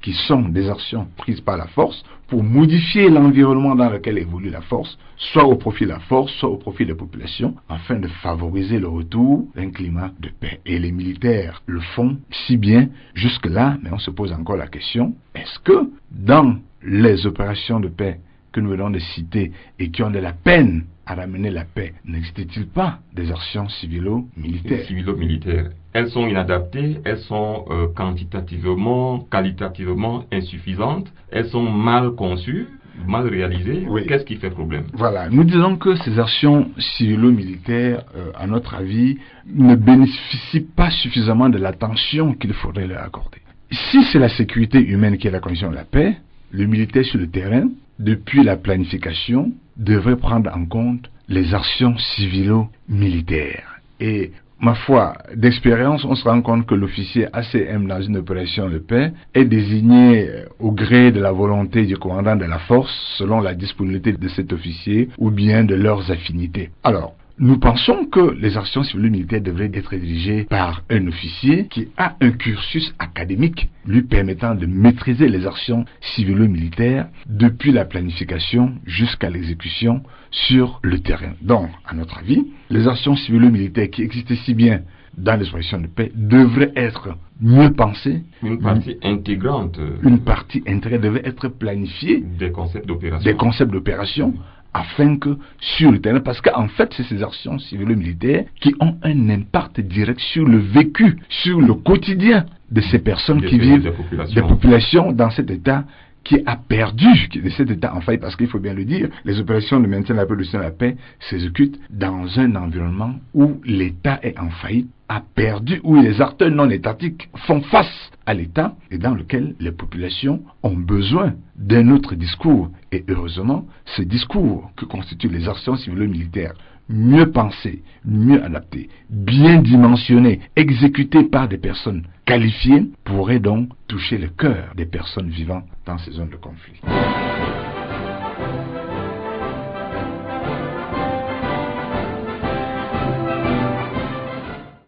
qui sont des actions prises par la force pour modifier l'environnement dans lequel évolue la force, soit au profit de la force, soit au profit des populations, afin de favoriser le retour d'un climat de paix. Et les militaires le font si bien jusque-là, mais on se pose encore la question, est-ce que dans les opérations de paix que nous venons de citer et qui ont de la peine à ramener la paix, n'existe-t-il pas des actions civilo-militaires? Elles sont inadaptées, elles sont quantitativement, qualitativement insuffisantes, elles sont mal conçues, mal réalisées. Oui. Qu'est-ce qui fait problème? Voilà, nous disons que ces actions civilo-militaires, à notre avis, ne bénéficient pas suffisamment de l'attention qu'il faudrait leur accorder. Si c'est la sécurité humaine qui est la condition de la paix, le militaire sur le terrain, depuis la planification, devrait prendre en compte les actions civilo-militaires. Et ma foi, d'expérience, on se rend compte que l'officier ACM dans une opération de paix est désigné au gré de la volonté du commandant de la force, selon la disponibilité de cet officier ou bien de leurs affinités. Alors, nous pensons que les actions civilo-militaires devraient être dirigées par un officier qui a un cursus académique lui permettant de maîtriser les actions civilo-militaires depuis la planification jusqu'à l'exécution sur le terrain. Donc, à notre avis, les actions civilo-militaires qui existent si bien dans les opérations de paix devraient être mieux pensées. Une partie intégrante. Une partie intégrante devrait être planifiée. Des concepts d'opération. Des concepts d'opération. Afin que sur le terrain, parce qu'en fait c'est ces actions civilo-militaires qui ont un impact direct sur le vécu, sur le quotidien de ces personnes qui vivent, des populations dans cet état qui a perdu, de cet état en faillite, parce qu'il faut bien le dire, les opérations de maintien de la paix, de la paix s'exécutent dans un environnement où l'État est en faillite, a perdu, où les acteurs non étatiques font face à l'État et dans lequel les populations ont besoin d'un autre discours. Et heureusement, ce discours que constituent les actions civilo-militaires, mieux pensées, mieux adaptées, bien dimensionnées, exécutées par des personnes qualifiées, pourrait donc toucher le cœur des personnes vivant dans ces zones de conflit.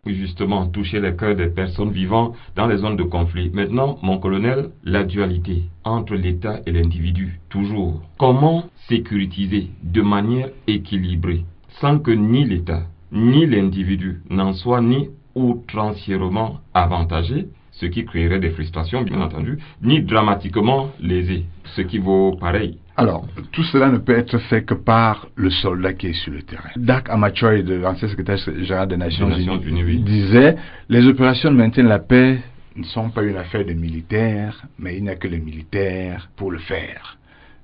Justement, toucher le cœur des personnes vivant dans les zones de conflit. Maintenant, mon colonel, la dualité entre l'État et l'individu, toujours. Comment sécuritiser de manière équilibrée, sans que ni l'État, ni l'individu n'en soient ni outrancièrement avantagés, ce qui créerait des frustrations, bien entendu, ni dramatiquement lésés, ce qui vaut pareil. Alors, tout cela ne peut être fait que par le soldat qui est sur le terrain. Dag Hammarskjöld, l'ancien secrétaire général des Nations Unies, disait « Les opérations de maintien de la paix ne sont pas une affaire de militaires, mais il n'y a que les militaires pour le faire. »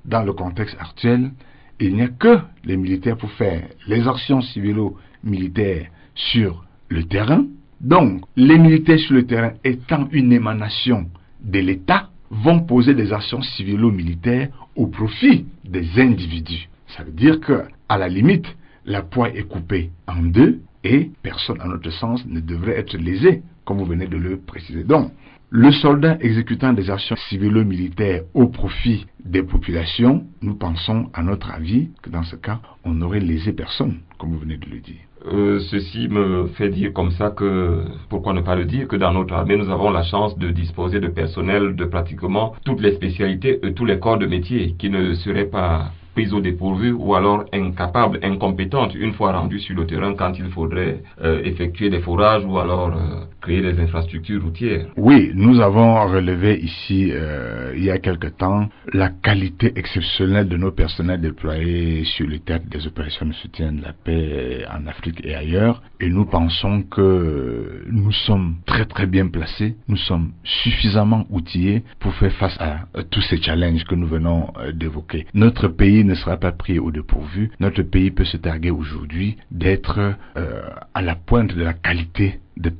Dans le contexte actuel, il n'y a que les militaires pour faire les actions civilo-militaires sur le terrain. Donc, les militaires sur le terrain étant une émanation de l'État, vont poser des actions civilo-militaires au profit des individus. Ça veut dire que, à la limite, la poire est coupée en deux et personne, à notre sens, ne devrait être lésé, comme vous venez de le préciser. Donc, le soldat exécutant des actions civilo-militaires au profit des populations, nous pensons, à notre avis, que dans ce cas, on n'aurait lésé personne, comme vous venez de le dire. Ceci me fait dire comme ça que, pourquoi ne pas le dire, que dans notre armée, nous avons la chance de disposer de personnel de pratiquement toutes les spécialités et tous les corps de métier qui ne seraient pas prise au dépourvu ou alors incapable, incompétente une fois rendue sur le terrain quand il faudrait effectuer des forages ou alors créer des infrastructures routières. Oui, nous avons relevé ici, il y a quelque temps, la qualité exceptionnelle de nos personnels déployés sur le théâtre des opérations de soutien de la paix en Afrique et ailleurs. Et nous pensons que nous sommes très bien placés, nous sommes suffisamment outillés pour faire face à tous ces challenges que nous venons d'évoquer. Notre pays ne sera pas pris au dépourvu. Notre pays peut se targuer aujourd'hui d'être à la pointe de la qualité de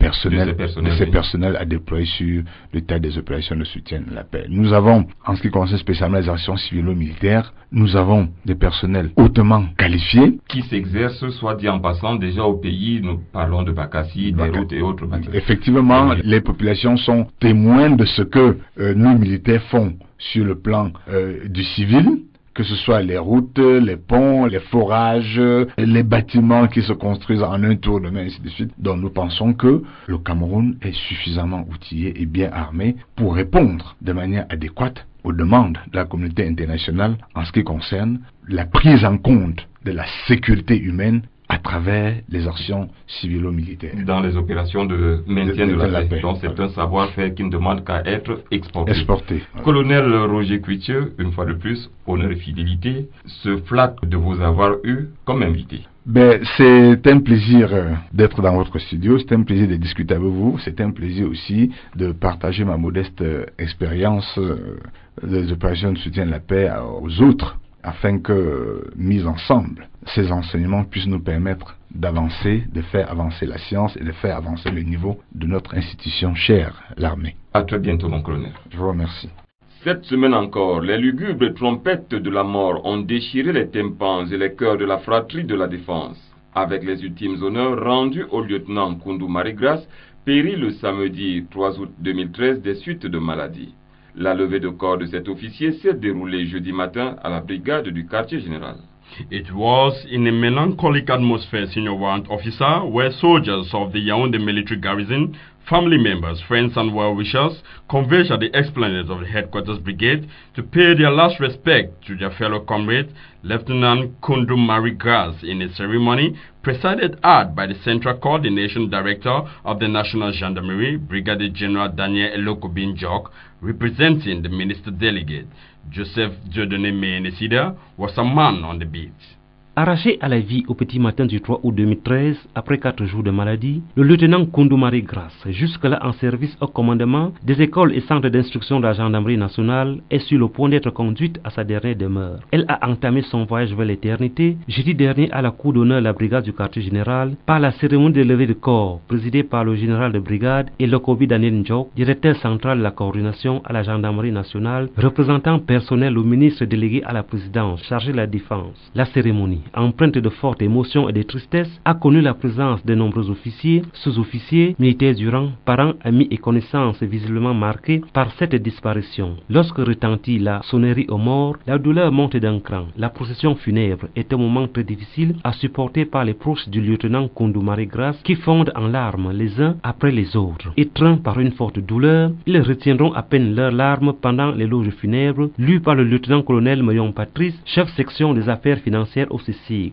ces personnels à déployer sur le théâtre des opérations de soutien de la paix. Nous avons, en ce qui concerne spécialement les actions civilo-militaires, nous avons des personnels hautement qualifiés. Qui s'exercent, soit dit en passant, déjà au pays, nous parlons de Bakassi, des routes et autres. Effectivement, les populations sont témoins de ce que nos militaires font sur le plan du civil, que ce soit les routes, les ponts, les forages, les bâtiments qui se construisent en un tour de main, ainsi de suite. Donc nous pensons que le Cameroun est suffisamment outillé et bien armé pour répondre de manière adéquate aux demandes de la communauté internationale en ce qui concerne la prise en compte de la sécurité humaine à travers les actions civilo-militaires. Dans les opérations de maintien de la paix. Donc c'est un savoir-faire qui ne demande qu'à être exporté. Colonel Roger Cuitieux, une fois de plus, honneur et fidélité, se flatte de vous avoir eu comme invité. C'est un plaisir d'être dans votre studio, c'est un plaisir de discuter avec vous, c'est un plaisir aussi de partager ma modeste expérience des opérations de soutien de la paix aux autres, afin que, mis ensemble, ces enseignements puissent nous permettre d'avancer, de faire avancer la science et de faire avancer le niveau de notre institution chère, l'armée. À très bientôt, mon colonel. Je vous remercie. Cette semaine encore, les lugubres trompettes de la mort ont déchiré les tympans et les cœurs de la fratrie de la défense, avec les ultimes honneurs rendus au lieutenant Koundou Marie-Grace, péri le samedi 3 août 2013 des suites de maladie. La levée de corps de cet officier s'est déroulée jeudi matin à la brigade du quartier général. It was in a melancholic atmosphere, Senior Warrant Officer, where soldiers of the Yaoundé military garrison, family members, friends and well-wishers converged at the esplanade of the headquarters brigade to pay their last respect to their fellow comrade, Lieutenant Koundou Marie-Grace, in a ceremony presided at by the Central Coordination Director of the National Gendarmerie, Brigadier General Daniel Elokobin Jok, representing the Minister Delegate. Joseph Dieudonné Ménécida was a man on the beat. Arraché à la vie au petit matin du 3 août 2013, après 4 jours de maladie, le lieutenant Koundou Marie-Grace, jusque-là en service au commandement des écoles et centres d'instruction de la gendarmerie nationale, est sur le point d'être conduite à sa dernière demeure. Elle a entamé son voyage vers l'éternité jeudi dernier à la cour d'honneur de la brigade du quartier général par la cérémonie de levée de corps présidée par le général de brigade Elokobi Daniel Ndjok, directeur central de la coordination à la gendarmerie nationale, représentant personnel au ministre délégué à la présidence chargé de la défense. La cérémonie, empreinte de forte émotion et de tristesse, a connu la présence de nombreux officiers, sous-officiers, militaires du rang, parents, amis et connaissances visiblement marqués par cette disparition. Lorsque retentit la sonnerie aux morts, la douleur monte d'un cran. La procession funèbre est un moment très difficile à supporter par les proches du lieutenant Koundou Marie-Grace qui fondent en larmes les uns après les autres. Étreints par une forte douleur, ils retiendront à peine leurs larmes pendant l'éloge funèbre lu par le lieutenant-colonel Mayon Patrice, chef section des affaires financières au CECIG.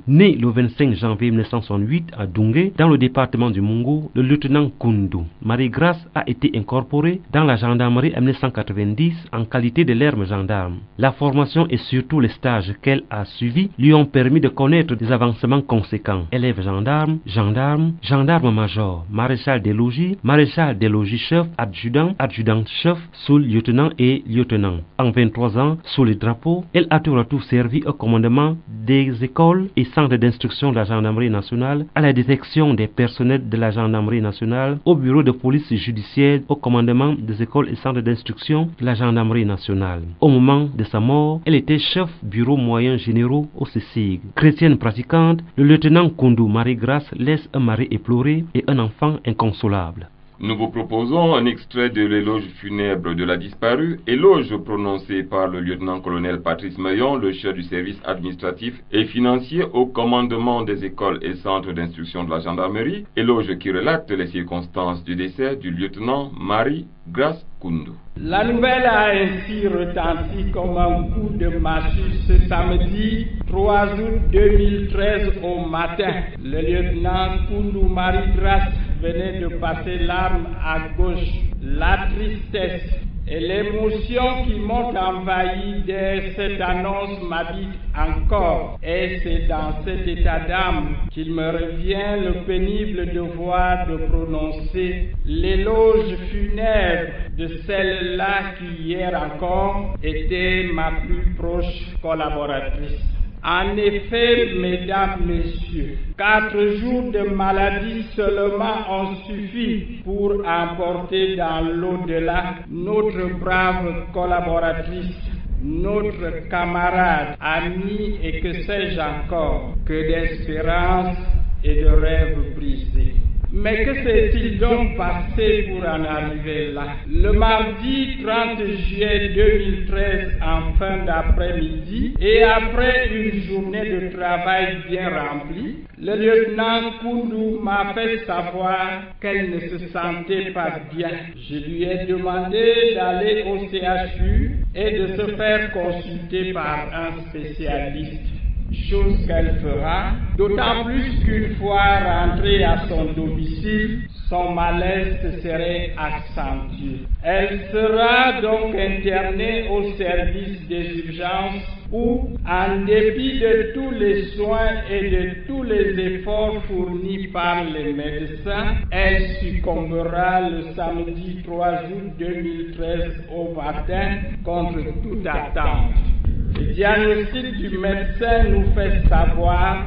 Né le 25 janvier 1968 à Doungué, dans le département du Mungo, le lieutenant Koundou Marie-Grace a été incorporé dans la gendarmerie en 1990 en qualité de l'herbe gendarme. La formation et surtout les stages qu'elle a suivis lui ont permis de connaître des avancements conséquents. Élève gendarme, gendarme-major, maréchal des logis chef, adjudant-chef, sous-lieutenant et lieutenant. En 23 ans, sous les drapeaux, elle a tour à tour servi au commandement des écoles et centres d'instruction de la gendarmerie nationale, à la détection des personnels de la gendarmerie nationale, au bureau de police judiciaire, au commandement des écoles et centres d'instruction de la gendarmerie nationale. Au moment de sa mort, elle était chef bureau moyen généraux au CECIG. Chrétienne pratiquante, le lieutenant Koundou Marie-Grace laisse un mari éploré et un enfant inconsolable. Nous vous proposons un extrait de l'éloge funèbre de la disparue, éloge prononcé par le lieutenant-colonel Patrice Meillon, le chef du service administratif et financier au commandement des écoles et centres d'instruction de la gendarmerie, éloge qui relate les circonstances du décès du lieutenant Marie-Grâce Koundou. La nouvelle a ainsi retenti comme un coup de massue ce samedi 3 août 2013 au matin. Le lieutenant Koundou Marie-Grâce venait de passer l'arme à gauche. La tristesse et l'émotion qui m'ont envahi dès cette annonce m'habitent encore. Et c'est dans cet état d'âme qu'il me revient le pénible devoir de prononcer l'éloge funèbre de celle-là qui hier encore était ma plus proche collaboratrice. En effet, mesdames, messieurs, 4 jours de maladie seulement ont suffi pour emporter dans l'au-delà notre brave collaboratrice, notre camarade, amie et que sais-je encore, que d'espérance et de rêves brisés. Mais que s'est-il donc passé pour en arriver là? Le mardi 30 juillet 2013, en fin d'après-midi, et après une journée de travail bien remplie, le lieutenant Koundou m'a fait savoir qu'elle ne se sentait pas bien. Je lui ai demandé d'aller au CHU et de se faire consulter par un spécialiste. Chose qu'elle fera, d'autant plus qu'une fois rentrée à son domicile, son malaise serait accentué. Elle sera donc internée au service des urgences où, en dépit de tous les soins et de tous les efforts fournis par les médecins, elle succombera le samedi 3 août 2013 au matin contre toute attente. Le diagnostic du médecin nous fait savoir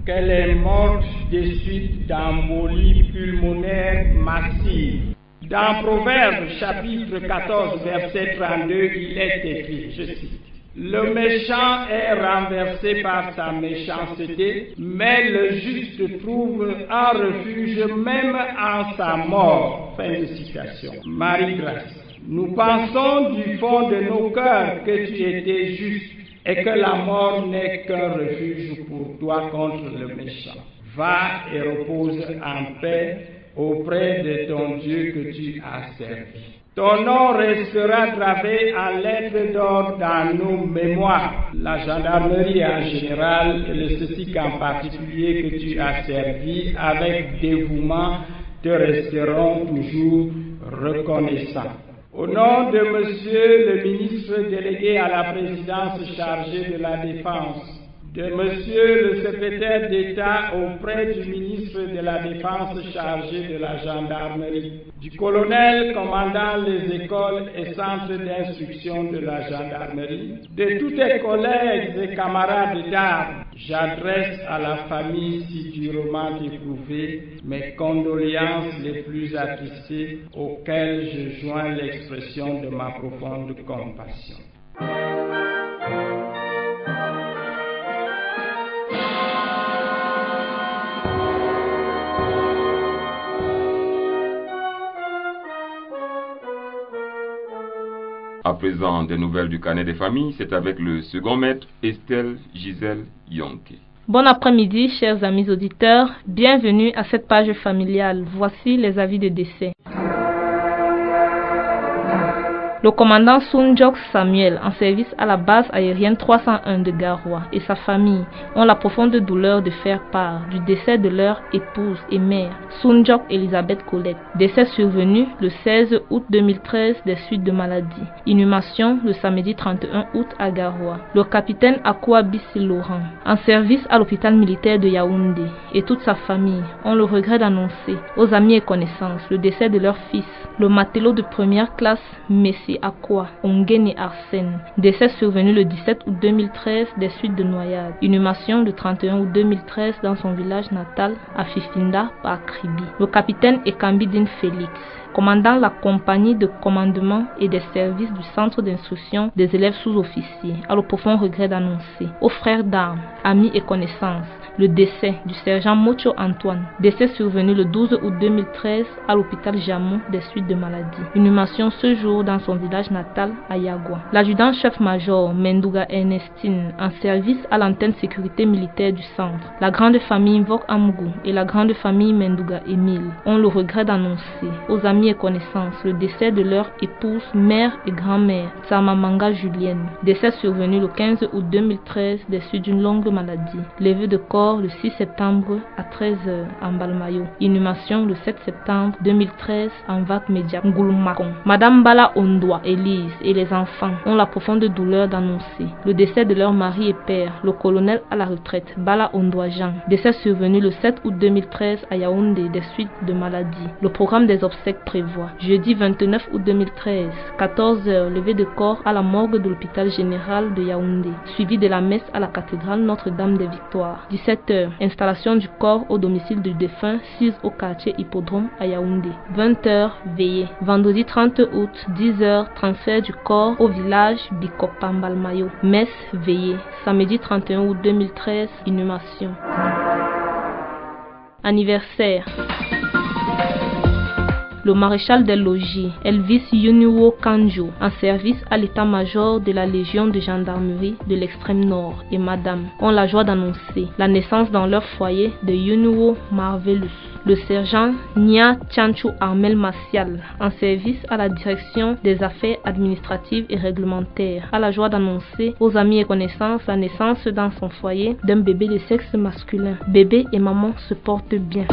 qu'elle est morte des suites d'embolie pulmonaire massive. Dans Proverbes chapitre 14 verset 32, il est écrit, je cite, « Le méchant est renversé par sa méchanceté, mais le juste trouve un refuge même en sa mort. » Fin de citation. Marie-Grâce. Nous pensons du fond de nos cœurs que tu étais juste et que la mort n'est qu'un refuge pour toi contre le méchant. Va et repose en paix auprès de ton Dieu que tu as servi. Ton nom restera gravé en lettres d'or dans nos mémoires. La gendarmerie en général et le SETIC en particulier que tu as servi avec dévouement te resteront toujours reconnaissants. Au nom de Monsieur le ministre délégué à la présidence chargé de la Défense, de Monsieur le secrétaire d'État auprès du ministre de la Défense chargé de la gendarmerie, du colonel commandant les écoles et centres d'instruction de la gendarmerie, de tous tes collègues et camarades d'armes, j'adresse à la famille si durement éprouvée mes condoléances les plus attristées auxquelles je joins l'expression de ma profonde compassion. À présent, des nouvelles du carnet des familles, c'est avec le second maître Estelle Gisèle Yonke. Bon après-midi, chers amis auditeurs. Bienvenue à cette page familiale. Voici les avis de décès. Le commandant Sounjok Samuel, en service à la base aérienne 301 de Garoua, et sa famille ont la profonde douleur de faire part du décès de leur épouse et mère, Sounjok Elisabeth Colette. Décès survenu le 16 août 2013 des suites de maladie. Inhumation le samedi 31 août à Garoua. Le capitaine Akwa Bissi Laurent, en service à l'hôpital militaire de Yaoundé, et toute sa famille ont le regret d'annoncer aux amis et connaissances le décès de leur fils, le matelot de première classe, Messi officier Akwa Ongene Arsène, décès survenu le 17 août 2013 des suites de noyade. Inhumation le 31 août 2013 dans son village natal à Fifinda par Kribi. Le capitaine Ekambidine Félix, commandant la compagnie de commandement et des services du centre d'instruction des élèves sous-officiers, a le profond regret d'annoncer aux frères d'armes, amis et connaissances le décès du sergent Mocho Antoine, décès survenu le 12 août 2013 à l'hôpital Jamon des suites de maladie. Inhumation ce jour dans son village natal à Yagua. L'adjudant-chef-major Menduga Ernestine, en service à l'antenne sécurité militaire du centre, la grande famille Mvok Amougou et la grande famille Menduga Émile ont le regret d'annoncer aux amis et connaissances le décès de leur épouse, mère et grand-mère, Tsamamanga Julienne, décès survenu le 15 août 2013 des suites d'une longue maladie. Levée de corps le 6 septembre à 13h en Balmayo. Inhumation le 7 septembre 2013 en Vac Media Ngulmakon. Madame Bala Ondwa Élise et les enfants ont la profonde douleur d'annoncer le décès de leur mari et père, le colonel à la retraite Bala Ondwa Jean, décès survenu le 7 août 2013 à Yaoundé des suites de maladie. Le programme des obsèques prévoit jeudi 29 août 2013, 14h, levée de corps à la morgue de l'hôpital général de Yaoundé, suivi de la messe à la cathédrale Notre-Dame des Victoires. 17h, installation du corps au domicile du défunt, 6 au quartier Hippodrome à Yaoundé. 20h, veillée. Vendredi 30 août, 10h, transfert du corps au village Bikopambalmayo. Messe, veillée. Samedi 31 août 2013, inhumation. Anniversaire. Le maréchal des logis, Elvis Yuniwo Kanjo, en service à l'état-major de la Légion de gendarmerie de l'extrême nord, et madame, ont la joie d'annoncer la naissance dans leur foyer de Yuniwo Marvelous. Le sergent Nia Tchanchou Armel Macial, en service à la direction des affaires administratives et réglementaires, a la joie d'annoncer aux amis et connaissances la naissance dans son foyer d'un bébé de sexe masculin. Bébé et maman se portent bien.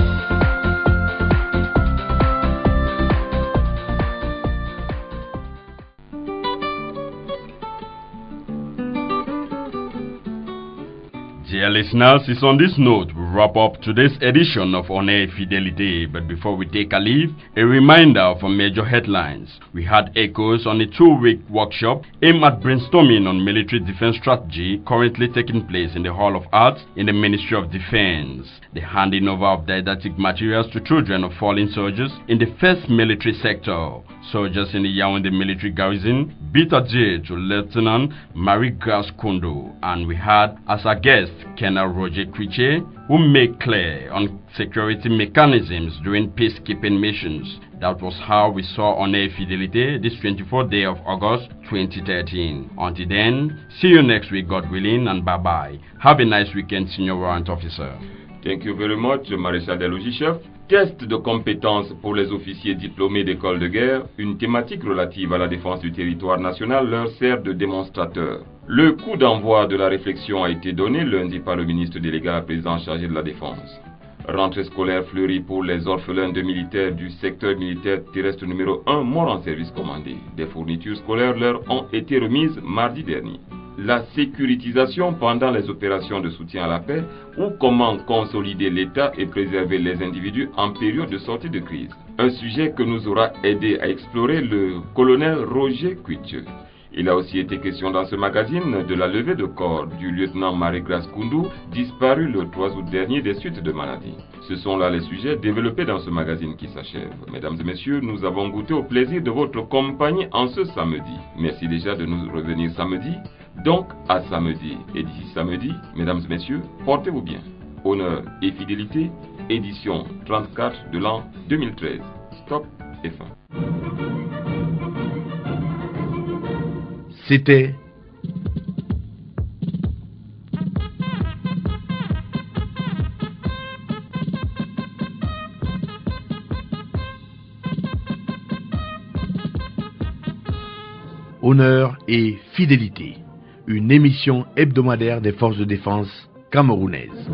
Dear listeners, it's on this note we wrap up today's edition of On Air Fidelity. But before we take a leave, a reminder of our major headlines. We had echoes on a 2-week workshop aimed at brainstorming on military defense strategy currently taking place in the Hall of Arts in the Ministry of Defense. The handing over of didactic materials to children of fallen soldiers in the first military sector. Soldiers in the Yaoundé military garrison bid adieu to Lieutenant Marie-Grace Kondo, and we had as our guest Colonel Roger Kwiche, who made clear on security mechanisms during peacekeeping missions. That was how we saw On Air Fidelity this 24th day of August 2013. Until then, see you next week, God willing, and bye-bye. Have a nice weekend, Senior Warrant Officer. Thank you very much, Maréchal des Logis Chef. Test de compétences pour les officiers diplômés d'école de guerre, une thématique relative à la défense du territoire national leur sert de démonstrateur. Le coup d'envoi de la réflexion a été donné lundi par le ministre délégué à la présidence chargé de la défense. Rentrée scolaire fleurie pour les orphelins de militaires du secteur militaire terrestre numéro 1 morts en service commandé. Des fournitures scolaires leur ont été remises mardi dernier. La sécurisation pendant les opérations de soutien à la paix ou comment consolider l'État et préserver les individus en période de sortie de crise. Un sujet que nous aura aidé à explorer le colonel Roger Kwiche. Il a aussi été question dans ce magazine de la levée de corps du lieutenant Marie-Grace Koundou, disparu le 3 août dernier des suites de maladie. Ce sont là les sujets développés dans ce magazine qui s'achève. Mesdames et messieurs, nous avons goûté au plaisir de votre compagnie en ce samedi. Merci déjà de nous revenir samedi. Donc, à samedi. Et d'ici samedi, mesdames et messieurs, portez-vous bien. Honneur et fidélité, édition 34 de l'an 2013. Stop et fin. C'était Honneur et fidélité, une émission hebdomadaire des forces de défense camerounaises.